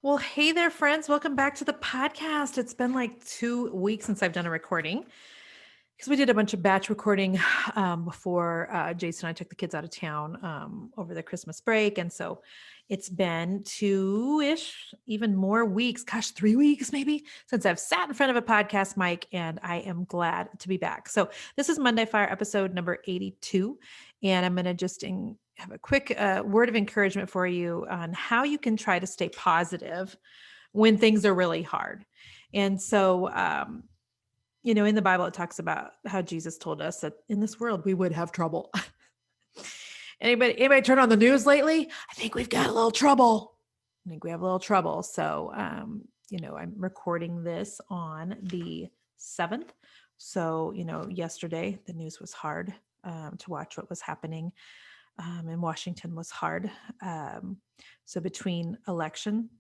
Well, hey there, friends. Welcome back to the podcast. It's been like 2 weeks since I've done a recording because we did a bunch of batch recording before Jason and I took the kids out of town over the Christmas break. And so it's been 2-ish, even more weeks, gosh, 3 weeks maybe, since I've sat in front of a podcast mic, and I am glad to be back. So this is Monday Fire episode number 82. And I'm going to just have a quick word of encouragement for you on how you can try to stay positive when things are really hard. And so, in the Bible, it talks about how Jesus told us that in this world we would have trouble. Anybody turn on the news lately? I think we've got a little trouble. I think we have a little trouble. So, I'm recording this on the 7th. So, yesterday the news was hard to watch what was happening in Washington was hard. So between election,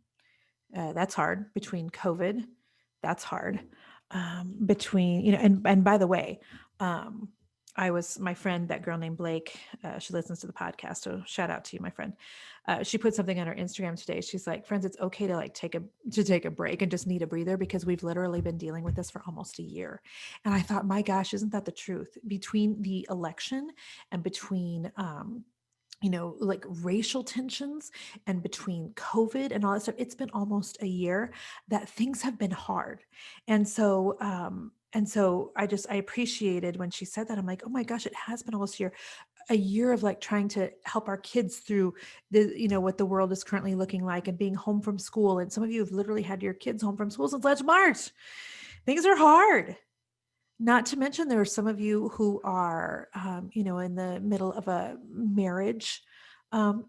that's hard. Between COVID, that's hard. Between, and by the way, um, my friend, that girl named Blake, she listens to the podcast. So shout out to you, my friend. She put something on her Instagram today. She's like, friends, it's okay to take a break and just need a breather because we've literally been dealing with this for almost a year. And I thought, my gosh, isn't that the truth? Between the election and between, like racial tensions and between COVID and all that stuff, it's been almost a year that things have been hard. And so I appreciated when she said that. I'm like, oh my gosh, it has been almost a year of like trying to help our kids through what the world is currently looking like and being home from school. And some of you have literally had your kids home from school since last March. Things are hard. Not to mention, there are some of you who are, in the middle of a marriage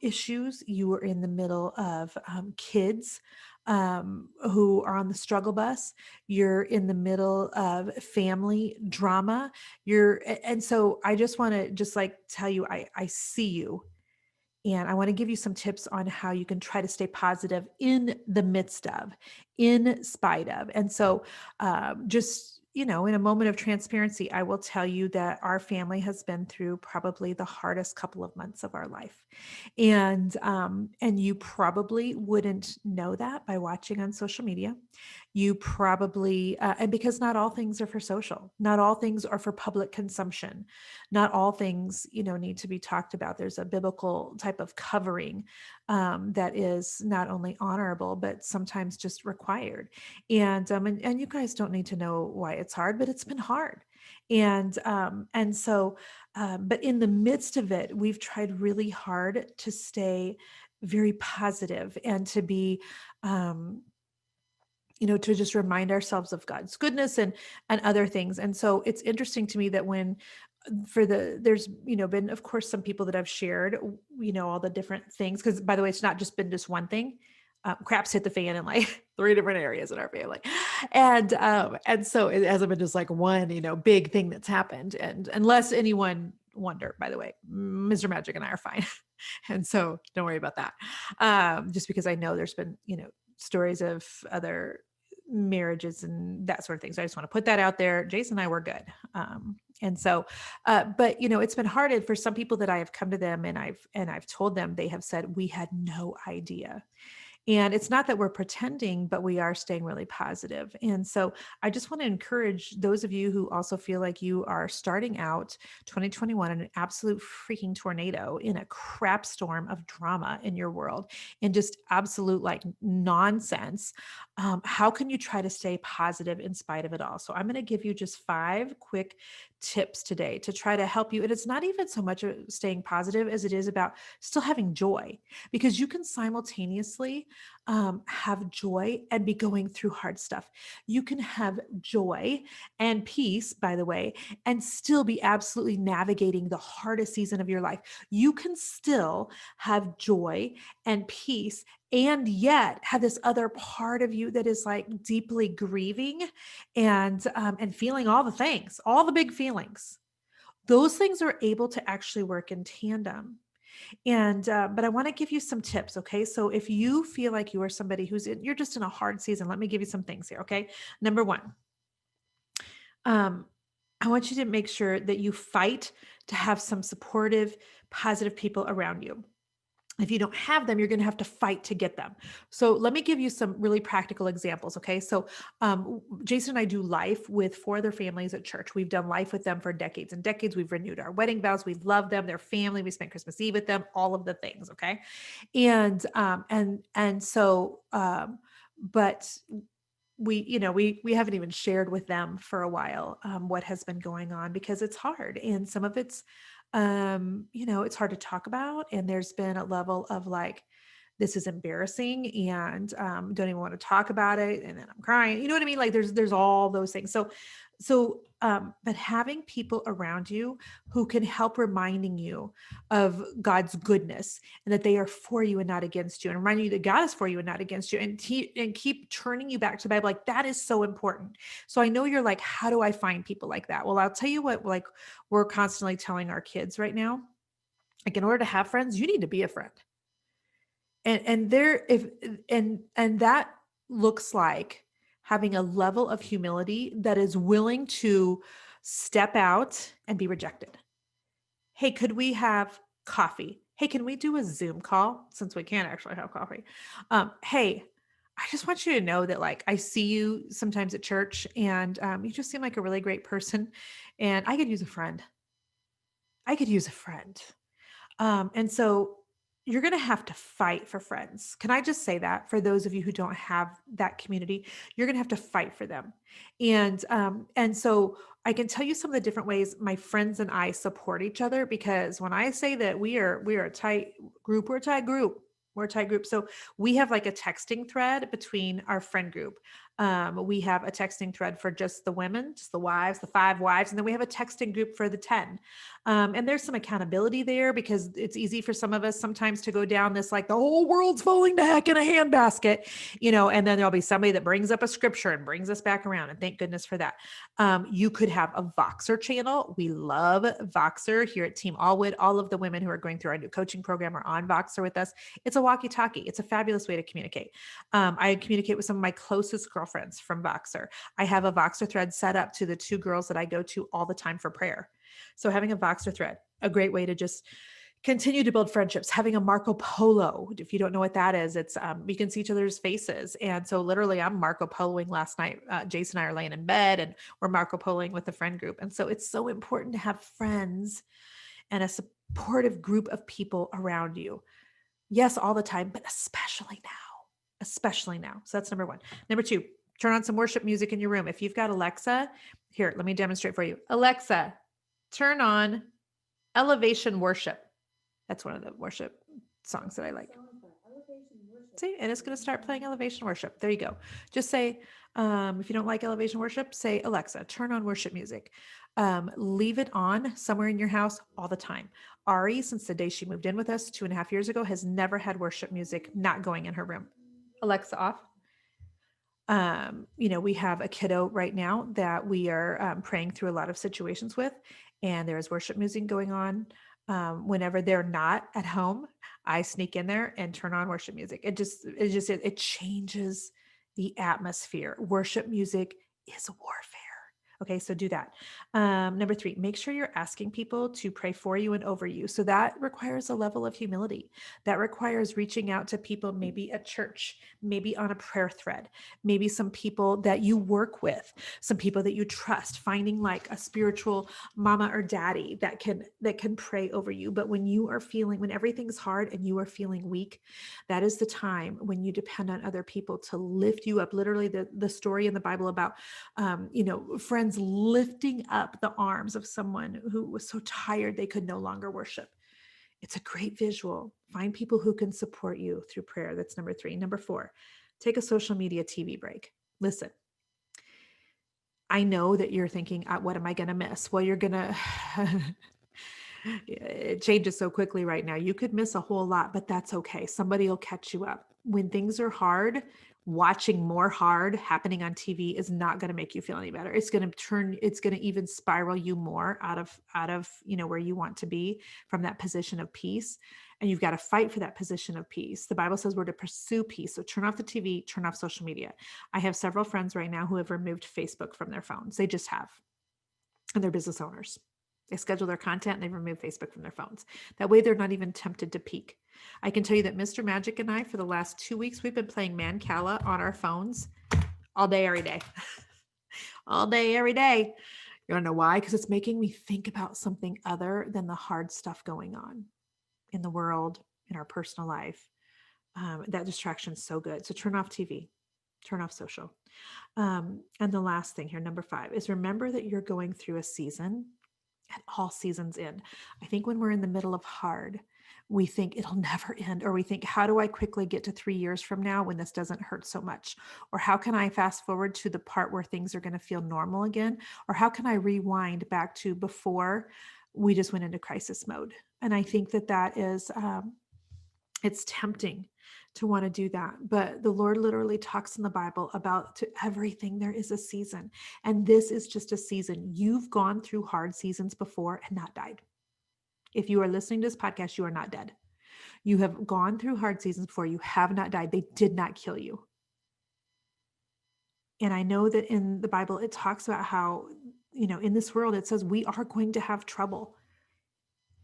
issues. You are in the middle of kids who are on the struggle bus. You're in the middle of family drama. And so I just want to just like tell you, I see you. And I want to give you some tips on how you can try to stay positive in the midst of, in spite of. And so, just, in a moment of transparency, I will tell you that our family has been through probably the hardest couple of months of our life. And you probably wouldn't know that by watching on social media. You probably, and because not all things are for social, not all things are for public consumption, not all things, need to be talked about. There's a biblical type of covering that is not only honorable, but sometimes just required. And you guys don't need to know why it's hard, but it's been hard. But in the midst of it, we've tried really hard to stay very positive and to be, to just remind ourselves of God's goodness and other things. And so it's interesting to me that there's, been, of course, some people that I've shared, all the different things. Cause by the way, it's not just been just one thing. Crap's hit the fan in like 3 different areas in our family. And so it hasn't been just like one, big thing that's happened. And unless anyone wonder, by the way, Mr. Magic and I are fine. And so don't worry about that. Just because I know there's been, stories of other marriages and that sort of thing. So I just want to put that out there. Jason and I were good. But it's been hard. And for some people that I have come to them and I've told them, they have said, we had no idea. And it's not that we're pretending, but we are staying really positive. And so I just want to encourage those of you who also feel like you are starting out 2021 in an absolute freaking tornado, in a crap storm of drama in your world, and just absolute like nonsense. How can you try to stay positive in spite of it all? So I'm going to give you just 5 quick tips today to try to help you. And it's not even so much staying positive as it is about still having joy, because you can simultaneously have joy and be going through hard stuff. You can have joy and peace, by the way, and still be absolutely navigating the hardest season of your life. You can still have joy and peace and yet have this other part of you that is like deeply grieving and feeling all the things, all the big feelings. Those things are able to actually work in tandem. But I want to give you some tips. Okay. So if you feel like you are somebody you're just in a hard season, let me give you some things here. Okay. Number one, I want you to make sure that you fight to have some supportive, positive people around you. If you don't have them, you're going to have to fight to get them. So let me give you some really practical examples. Okay. So Jason and I do life with four other families at church. We've done life with them for decades and decades. We've renewed our wedding vows. We love them. They're family. We spent Christmas Eve with them, all of the things. Okay. And so, but we haven't even shared with them for a while what has been going on, because it's hard, and some of it's it's hard to talk about, and there's been a level of like, this is embarrassing, and don't even want to talk about it, and then I'm crying, you know what I mean, like there's all those things. But having people around you who can help reminding you of God's goodness, and that they are for you and not against you, and reminding you that God is for you and not against you, and keep turning you back to the Bible, like that is so important. So I know you're like, how do I find people like that? Well, I'll tell you what, like we're constantly telling our kids right now, like in order to have friends, you need to be a friend. And there, if and that looks like having a level of humility that is willing to step out and be rejected. Hey, could we have coffee? Hey, can we do a Zoom call since we can't actually have coffee? Hey, I just want you to know that like I see you sometimes at church, and you just seem like a really great person, and I could use a friend. I could use a friend. And so you're going to have to fight for friends. Can I just say that for those of you who don't have that community, you're going to have to fight for them. And so I can tell you some of the different ways my friends and I support each other, because when I say that we are a tight group, we're a tight group. We're a tight group. So we have like a texting thread between our friend group. We have a texting thread for just the women, just the wives, the 5 wives, and then we have a texting group for the 10. And there's some accountability there, because it's easy for some of us sometimes to go down this, like the whole world's falling to heck in a handbasket, and then there'll be somebody that brings up a scripture and brings us back around. And thank goodness for that. You could have a Voxer channel. We love Voxer here at Team Allwood. All of the women who are going through our new coaching program are on Voxer with us. It's a walkie-talkie. It's a fabulous way to communicate. I communicate with some of my closest girlfriends from Voxer. I have a Voxer thread set up to the 2 girls that I go to all the time for prayer. So having a Voxer thread, a great way to just continue to build friendships. Having a Marco Polo, if you don't know what that is, it's you can see each other's faces. And so literally I'm Marco Poloing last night. Jason and I are laying in bed and we're Marco Poloing with the friend group. And so it's so important to have friends and a supportive group of people around you. Yes, all the time, but especially now, especially now. So that's number 1. Number 2, turn on some worship music in your room. If you've got Alexa, here, let me demonstrate for you. Alexa, turn on Elevation Worship. That's one of the worship songs that I like. See, and it's going to start playing Elevation Worship. There you go. Just say, if you don't like Elevation Worship, say, Alexa, turn on worship music. Leave it on somewhere in your house all the time. Ari, since the day she moved in with us 2.5 years ago, has never had worship music not going in her room. Alexa off. We have a kiddo right now that we are praying through a lot of situations with, and there's worship music going on. Whenever they're not at home, I sneak in there and turn on worship music. It changes the atmosphere. Worship music is warfare. Okay, so do that. Number 3, make sure you're asking people to pray for you and over you. So that requires a level of humility. That requires reaching out to people, maybe at church, maybe on a prayer thread, maybe some people that you work with, some people that you trust, finding like a spiritual mama or daddy that can pray over you. But when everything's hard and you are feeling weak, that is the time when you depend on other people to lift you up. Literally the story in the Bible about, friends lifting up the arms of someone who was so tired they could no longer worship. It's a great visual. Find people who can support you through prayer. That's number 3. Number 4, take a social media TV break. Listen, I know that you're thinking, what am I going to miss? Well, you're going to, it changes so quickly right now. You could miss a whole lot, but that's okay. Somebody will catch you up. When things are hard, watching more hard happening on TV is not going to make you feel any better. It's going to even spiral you more out of, where you want to be from that position of peace. And you've got to fight for that position of peace. The Bible says we're to pursue peace. So turn off the TV, turn off social media. I have several friends right now who have removed Facebook from their phones. They just have, and they're business owners. They schedule their content and they remove Facebook from their phones. That way they're not even tempted to peek. I can tell you that Mr. Magic and I, for the last 2 weeks, we've been playing Mancala on our phones all day, every day. All day, every day. You want to know why? Because it's making me think about something other than the hard stuff going on in the world, in our personal life. That distraction is so good. So turn off TV, turn off social. And the last thing here, number 5, is remember that you're going through a season, and all seasons end. I think when we're in the middle of hard, we think it'll never end, or we think, how do I quickly get to 3 years from now when this doesn't hurt so much? Or how can I fast forward to the part where things are going to feel normal again? Or how can I rewind back to before we just went into crisis mode? And I think that that is, it's tempting to want to do that. But the Lord literally talks in the Bible about to everything there is a season. And this is just a season. You've gone through hard seasons before and not died. If you are listening to this podcast, you are not dead. You have gone through hard seasons before. You have not died. They did not kill you. And I know that in the Bible, it talks about how, in this world, it says we are going to have trouble.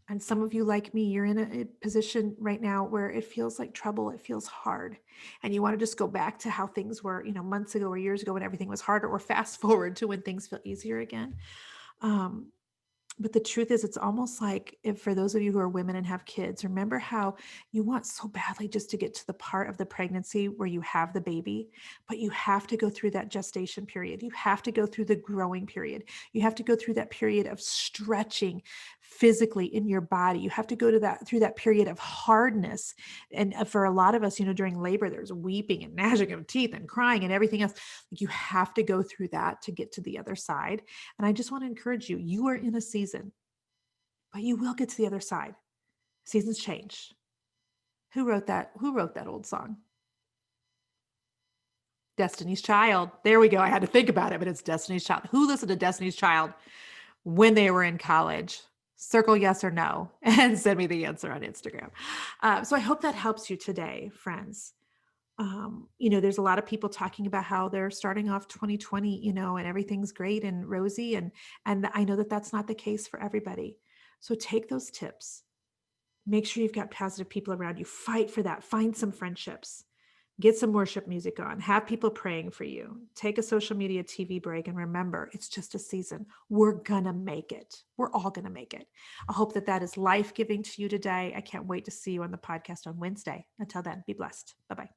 And some of you, like me, you're in a position right now where it feels like trouble. It feels hard. And you want to just go back to how things were, months ago or years ago when everything was harder, or fast forward to when things feel easier again. But the truth is, it's almost like, if for those of you who are women and have kids, remember how you want so badly just to get to the part of the pregnancy where you have the baby, but you have to go through that gestation period. You have to go through the growing period. You have to go through that period of stretching physically in your body. You have to go through that period of hardness. And for a lot of us, during labor, there's weeping and gnashing of teeth and crying and everything else. Like, you have to go through that to get to the other side. And I just want to encourage you, you are in a season, but you will get to the other side. Seasons change. Who wrote that? Who wrote that old song? Destiny's Child. There we go. I had to think about it, but it's Destiny's Child. Who listened to Destiny's Child when they were in college? Circle yes or no and send me the answer on Instagram. So I hope that helps you today, friends. There's a lot of people talking about how they're starting off 2020, and everything's great and rosy. And I know that that's not the case for everybody. So take those tips. Make sure you've got positive people around you. Fight for that. Find some friendships. Get some worship music on. Have people praying for you. Take a social media TV break. And remember, it's just a season. We're going to make it. We're all going to make it. I hope that that is life-giving to you today. I can't wait to see you on the podcast on Wednesday. Until then, be blessed. Bye-bye.